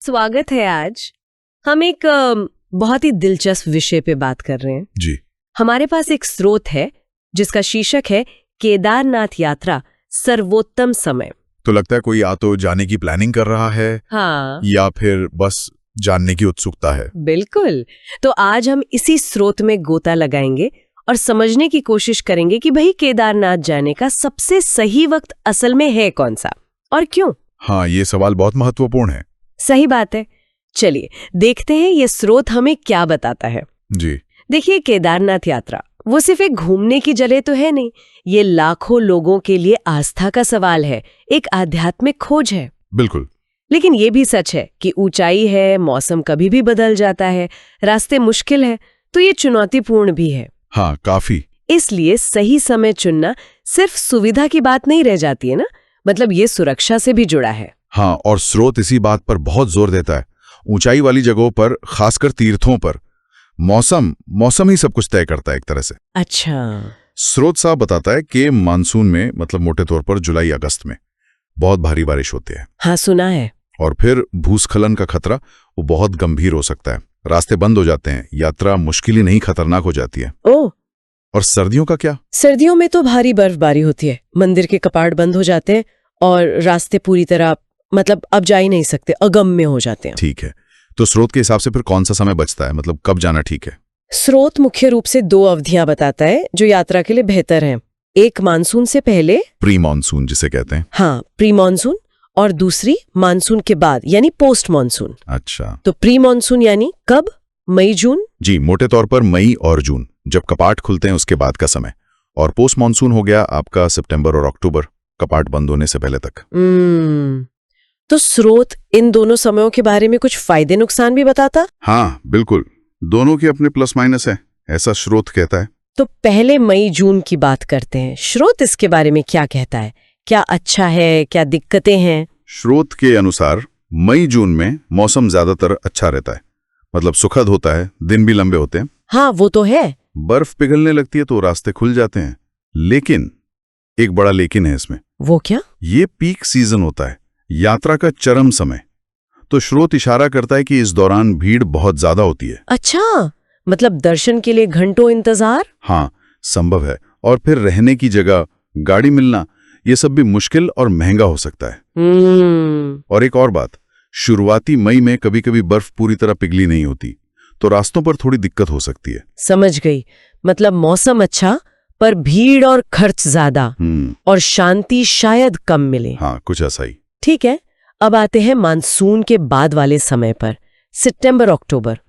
स्वागत है। आज हम एक बहुत ही दिलचस्प विषय पे बात कर रहे हैं जी। हमारे पास एक स्रोत है जिसका शीर्षक है केदारनाथ यात्रा सर्वोत्तम समय। तो लगता है कोई या तो जाने की प्लानिंग कर रहा है, हाँ, या फिर बस जानने की उत्सुकता है। बिल्कुल। तो आज हम इसी स्रोत में गोता लगाएंगे और समझने की कोशिश करेंगे कि भाई केदारनाथ जाने का सबसे सही वक्त असल में है कौन सा और क्यों। हाँ, ये सवाल बहुत महत्वपूर्ण है। सही बात है। चलिए देखते हैं ये स्रोत हमें क्या बताता है। जी। देखिए, केदारनाथ यात्रा वो सिर्फ एक घूमने की जगह तो है नहीं, ये लाखों लोगों के लिए आस्था का सवाल है, एक आध्यात्मिक खोज है। बिल्कुल। लेकिन ये भी सच है कि ऊंचाई है, मौसम कभी भी बदल जाता है, रास्ते मुश्किल है, तो ये चुनौतीपूर्ण भी है। हाँ, काफी। इसलिए सही समय चुनना सिर्फ सुविधा की बात नहीं रह जाती है ना, मतलब ये सुरक्षा से भी जुड़ा है। हाँ, और स्रोत इसी बात पर बहुत जोर देता है। ऊंचाई वाली जगहों पर, खासकर तीर्थों पर, मौसम ही सब कुछ तय करता है एक तरह से। अच्छा। स्रोत साहब बताता है कि मानसून में, मतलब मोटे तौर पर जुलाई अगस्त में बहुत भारी बारिश होती है। हाँ, सुना है। और फिर भूस्खलन का खतरा वो बहुत गंभीर हो सकता है। रास्ते बंद हो जाते हैं, यात्रा मुश्किल ही नहीं खतरनाक हो जाती है। ओह। और सर्दियों का क्या? सर्दियों में तो भारी बर्फबारी होती है, मंदिर के कपाट बंद हो जाते हैं और रास्ते पूरी तरह मतलब अब जा ही नहीं सकते, अगम्य हो जाते हैं। ठीक है, तो स्रोत के हिसाब से फिर कौन सा समय बचता है, मतलब कब जाना ठीक है? स्रोत मुख्य रूप से 2 अवधियां बताता है जो यात्रा के लिए बेहतर हैं। एक मानसून से पहले, प्री मानसून जिसे कहते हैं। हाँ, प्री मानसून, और दूसरी मानसून के बाद यानी पोस्ट मानसून। अच्छा। तो प्री मानसून यानी कब? मई जून। जी, मोटे तौर पर मई और जून, जब कपाट खुलते हैं उसके बाद का समय। और पोस्ट मानसून हो गया आपका सितंबर और अक्टूबर, कपाट बंद होने से पहले तक। तो स्रोत इन दोनों समयों के बारे में कुछ फायदे नुकसान भी बताता? हाँ, बिल्कुल। दोनों के अपने प्लस माइनस है, ऐसा स्रोत कहता है। तो पहले मई जून की बात करते हैं। स्रोत इसके बारे में क्या कहता है? क्या अच्छा है, क्या दिक्कतें हैं? स्रोत के अनुसार मई जून में मौसम ज्यादातर अच्छा रहता है, मतलब सुखद होता है, दिन भी लंबे होते हैं। हाँ, वो तो है। बर्फ पिघलने लगती है तो रास्ते खुल जाते हैं। लेकिन एक बड़ा लेकिन है इसमें। वो क्या? ये पीक सीजन होता है, यात्रा का चरम समय। तो स्रोत इशारा करता है कि इस दौरान भीड़ बहुत ज्यादा होती है। अच्छा, मतलब दर्शन के लिए घंटों इंतजार? हाँ, संभव है। और फिर रहने की जगह, गाड़ी मिलना, ये सब भी मुश्किल और महंगा हो सकता है। और एक और बात, शुरुआती मई में कभी कभी बर्फ पूरी तरह पिघली नहीं होती, तो रास्तों पर थोड़ी दिक्कत हो सकती है। समझ गई। मतलब मौसम अच्छा पर भीड़ और खर्च ज्यादा, और शांति शायद कम मिले। हाँ, कुछ ऐसा ही। ठीक है, अब आते हैं मानसून के बाद वाले समय पर, सितंबर अक्टूबर।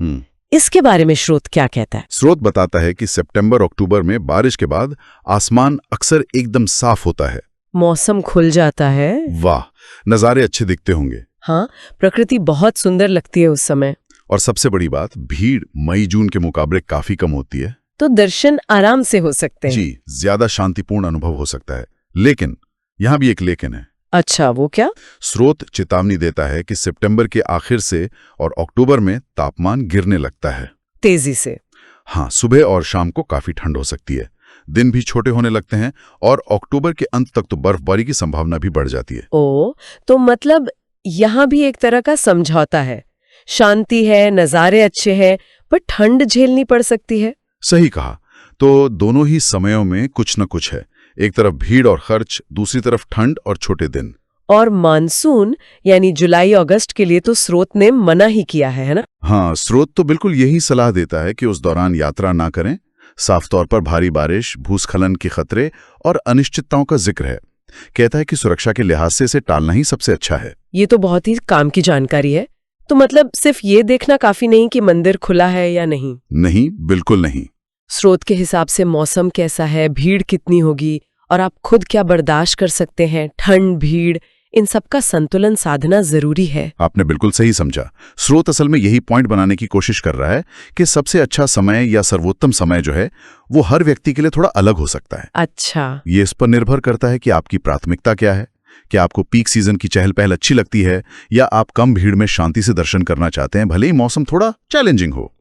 इसके बारे में स्रोत क्या कहता है? स्रोत बताता है कि सितंबर अक्टूबर में बारिश के बाद आसमान अक्सर एकदम साफ होता है, मौसम खुल जाता है। वाह, नज़ारे अच्छे दिखते होंगे। हाँ, प्रकृति बहुत सुंदर लगती है उस समय। और सबसे बड़ी बात, भीड़ मई जून के मुकाबले काफी कम होती है, तो दर्शन आराम से हो सकते हैं। जी, ज्यादा शांतिपूर्ण अनुभव हो सकता है। लेकिन यहाँ भी एक लेकिन है। अच्छा, वो क्या? स्रोत चेतावनी देता है कि सितंबर के आखिर से और अक्टूबर में तापमान गिरने लगता है, तेजी से। हाँ, सुबह और शाम को काफी ठंड हो सकती है, दिन भी छोटे होने लगते हैं, और अक्टूबर के अंत तक तो बर्फबारी की संभावना भी बढ़ जाती है। ओ, तो मतलब यहाँ भी एक तरह का समझौता है। शांति है, नज़ारे अच्छे हैं, पर ठंड झेलनी पड़ सकती है। सही कहा। तो दोनों ही समयों में कुछ न कुछ है, एक तरफ भीड़ और खर्च, दूसरी तरफ ठंड और छोटे दिन। और मानसून यानी जुलाई अगस्त के लिए तो स्रोत ने मना ही किया है ना? हाँ, स्रोत तो बिल्कुल यही सलाह देता है कि उस दौरान यात्रा ना करें। साफ तौर पर भारी बारिश, भूस्खलन के खतरे और अनिश्चितताओं का जिक्र है। कहता है कि सुरक्षा के लिहाज से इसे टालना ही सबसे अच्छा है। ये तो बहुत ही काम की जानकारी है। तो मतलब सिर्फ ये देखना काफी नहीं कि मंदिर खुला है या नहीं? नहीं, बिल्कुल नहीं। स्रोत के हिसाब से मौसम कैसा है, भीड़ कितनी होगी, और आप खुद क्या बर्दाश्त कर सकते हैं, ठंड, भीड़, इन सब का संतुलन साधना जरूरी है। आपने बिल्कुल सही समझा। स्रोत असल में यही पॉइंट बनाने की कोशिश कर रहा है कि सबसे अच्छा समय या सर्वोत्तम समय जो है वो हर व्यक्ति के लिए थोड़ा अलग हो सकता है। अच्छा। ये इस पर निर्भर करता है कि आपकी प्राथमिकता क्या है। क्या आपको पीक सीजन की चहल पहल अच्छी लगती है, या आप कम भीड़ में शांति से दर्शन करना चाहते हैं, भले ही मौसम थोड़ा चैलेंजिंग हो।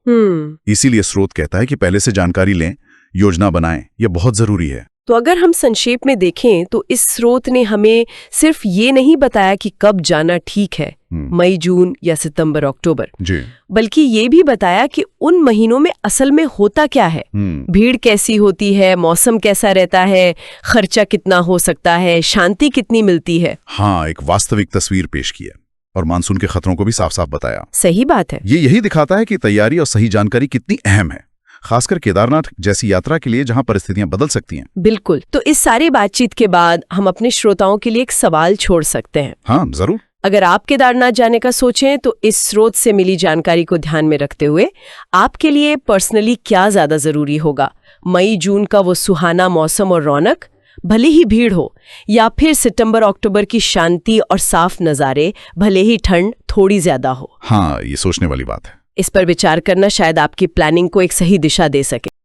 इसीलिए स्रोत कहता है कि पहले से जानकारी लें, योजना बनाएं, यह बहुत जरूरी है। तो अगर हम संक्षेप में देखें तो इस स्रोत ने हमें सिर्फ ये नहीं बताया कि कब जाना ठीक है, मई, जून या सितंबर, अक्टूबर, जी, बल्कि ये भी बताया कि उन महीनों में असल में होता क्या है, भीड़ कैसी होती है, मौसम कैसा रहता है, खर्चा कितना हो सकता है, शांति कितनी मिलती है। हाँ, एक वास्तविक तस्वीर पेश की है और मानसून के खतरों को भी साफ साफ बताया। सही बात है। ये यही दिखाता है कि तैयारी और सही जानकारी कितनी अहम है, खासकर केदारनाथ जैसी यात्रा के लिए जहां परिस्थितियां बदल सकती हैं। बिल्कुल। तो इस सारी बातचीत के बाद हम अपने श्रोताओं के लिए एक सवाल छोड़ सकते हैं। हाँ, जरूर। अगर आप केदारनाथ जाने का सोचें तो इस स्रोत से मिली जानकारी को ध्यान में रखते हुए आपके लिए पर्सनली क्या ज्यादा जरूरी होगा, मई जून का वो सुहाना मौसम और रौनक, भले ही भीड़ हो, या फिर सितंबर अक्टूबर की शांति और साफ नज़ारे, भले ही ठंड थोड़ी ज्यादा हो। हाँ, ये सोचने वाली बात है। इस पर विचार करना शायद आपकी प्लानिंग को एक सही दिशा दे सके।